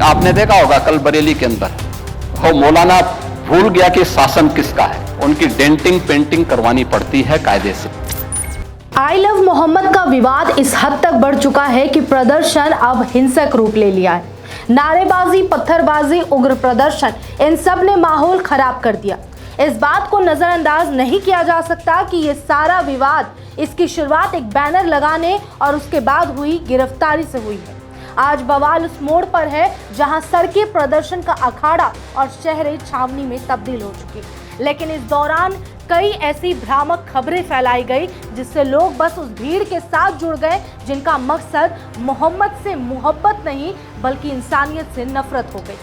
आपने देखा होगा कल बरेली के अंदर वो मौलाना भूल गया कि शासन किसका है, उनकी डेंटिंग पेंटिंग करवानी पड़ती है कायदे से। आई लव मोहम्मद का विवाद इस हद तक बढ़ चुका है कि प्रदर्शन अब हिंसक रूप ले लिया है। नारेबाजी, पत्थरबाजी, उग्र प्रदर्शन, इन सब ने माहौल खराब कर दिया। इस बात को नजरअंदाज नहीं किया जा सकता कि ये सारा विवाद, इसकी शुरुआत एक बैनर लगाने और उसके बाद हुई गिरफ्तारी से हुई है। आज बवाल उस मोड़ पर है जहां सड़कें प्रदर्शन का अखाड़ा और शहरें छावनी में तब्दील हो चुकी। लेकिन इस दौरान कई ऐसी भ्रामक खबरें फैलाई गई जिससे लोग बस उस भीड़ के साथ जुड़ गए जिनका मकसद मोहम्मद से मोहब्बत नहीं बल्कि इंसानियत से नफरत हो गई।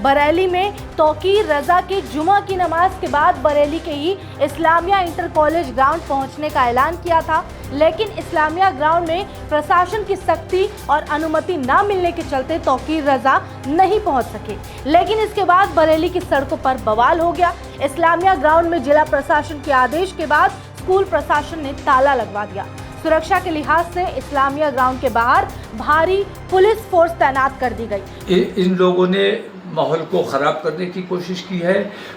बरेली में तौकीर रजा की जुमा की नमाज के बाद बरेली के ही इस्लामिया इंटर कॉलेज ग्राउंड पहुंचने का ऐलान किया था, लेकिन इस्लामिया ग्राउंड में प्रशासन की सख्ती और अनुमति न मिलने के चलते तौकीर रजा नहीं पहुंच सके। लेकिन इसके बाद बरेली की सड़कों पर बवाल हो गया। इस्लामिया ग्राउंड में जिला प्रशासन के आदेश के बाद स्कूल प्रशासन ने ताला लगवा दिया। सुरक्षा के लिहाज से इस्लामिया ग्राउंड के बाहर भारी पुलिस फोर्स तैनात कर दी गई। इन लोगों ने माहौल को ख़राब करने की कोशिश की है।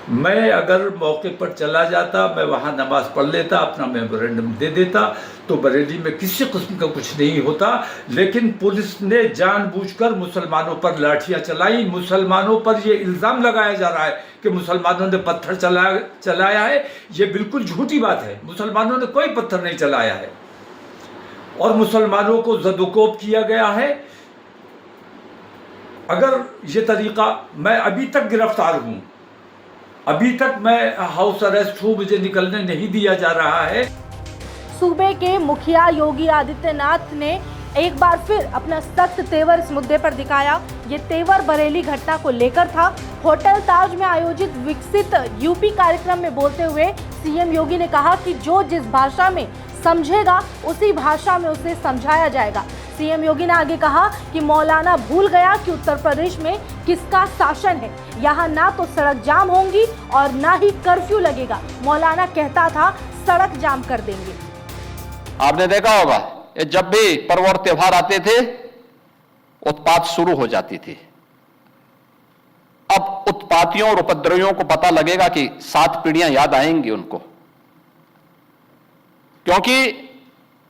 मैं अगर मौके पर चला जाता, मैं वहाँ नमाज पढ़ लेता, अपना मेमोरेंडम दे देता, तो बरेली में किसी किस्म का कुछ नहीं होता। लेकिन पुलिस ने जानबूझकर मुसलमानों पर लाठियाँ चलाई। मुसलमानों पर ये इल्ज़ाम लगाया जा रहा है कि मुसलमानों ने पत्थर चलाया है। ये बिल्कुल झूठी बात है। मुसलमानों ने कोई पत्थर नहीं चलाया है और मुसलमानों को ज़दोकोब किया गया है। अगर ये तरीक़ा, मैं अभी तक गिरफ्तार हूँ, अभी तक मैं हाउस अरेस्ट हूँ, मुझे निकलने नहीं दिया जा रहा है। सूबे के मुखिया योगी आदित्यनाथ ने एक बार फिर अपना सख्त तेवर इस मुद्दे पर दिखाया। ये तेवर बरेली घटना को लेकर था। होटल ताज में आयोजित विकसित यूपी कार्यक्रम में बोलते हुए सीएम योगी ने कहा कि जो जिस भाषा में समझेगा उसी भाषा में उसे समझाया जाएगा। सीएम योगी ने आगे कहा कि मौलाना भूल गया कि उत्तर प्रदेश में किसका शासन है। यहाँ ना तो सड़क जाम होंगी और ना ही कर्फ्यू लगेगा। मौलाना कहता था सड़क जाम कर देंगे। आपने देखा होगा ये जब भी पर्व और त्योहार आते थे उत्पात शुरू हो जाती थी। अब उत्पातियों और उपद्रवियों को पता लगेगा कि 7 पीढ़ियां याद आएंगी उनको, क्योंकि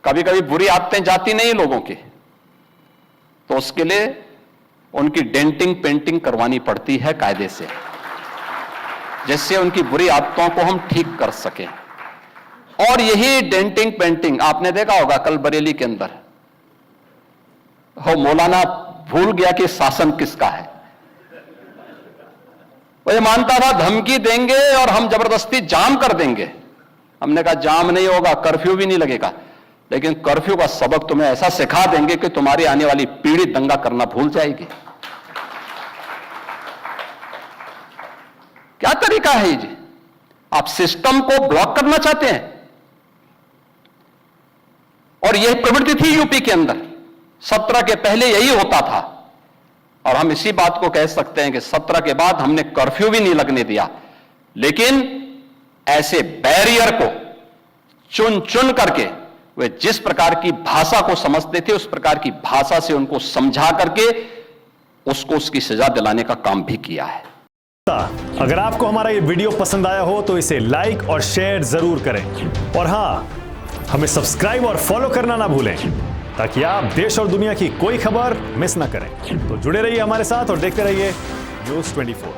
कभी कभी बुरी आदतें जाती नहीं लोगों की, तो उसके लिए उनकी डेंटिंग पेंटिंग करवानी पड़ती है कायदे से, जिससे उनकी बुरी आदतों को हम ठीक कर सकें। और यही डेंटिंग पेंटिंग आपने देखा होगा कल बरेली के अंदर वो मौलाना भूल गया कि शासन किसका है। वो ये मानता था धमकी देंगे और हम जबरदस्ती जाम कर देंगे। हमने कहा जाम नहीं होगा, कर्फ्यू भी नहीं लगेगा, लेकिन कर्फ्यू का सबक तुम्हें ऐसा सिखा देंगे कि तुम्हारी आने वाली पीढ़ी दंगा करना भूल जाएगी। क्या तरीका है ये जी? आप सिस्टम को ब्लॉक करना चाहते हैं। और यह प्रवृत्ति थी यूपी के अंदर 17 के पहले यही होता था। और हम इसी बात को कह सकते हैं कि 17 के बाद हमने कर्फ्यू भी नहीं लगने दिया, लेकिन ऐसे बैरियर को चुन चुन करके वे जिस प्रकार की भाषा को समझते थे उस प्रकार की भाषा से उनको समझा करके उसको उसकी सजा दिलाने का काम भी किया है। अगर आपको हमारा ये वीडियो पसंद आया हो तो इसे लाइक और शेयर जरूर करें, और हां, हमें सब्सक्राइब और फॉलो करना ना भूलें ताकि आप देश और दुनिया की कोई खबर मिस ना करें। तो जुड़े रहिए हमारे साथ और देखते रहिए News 24।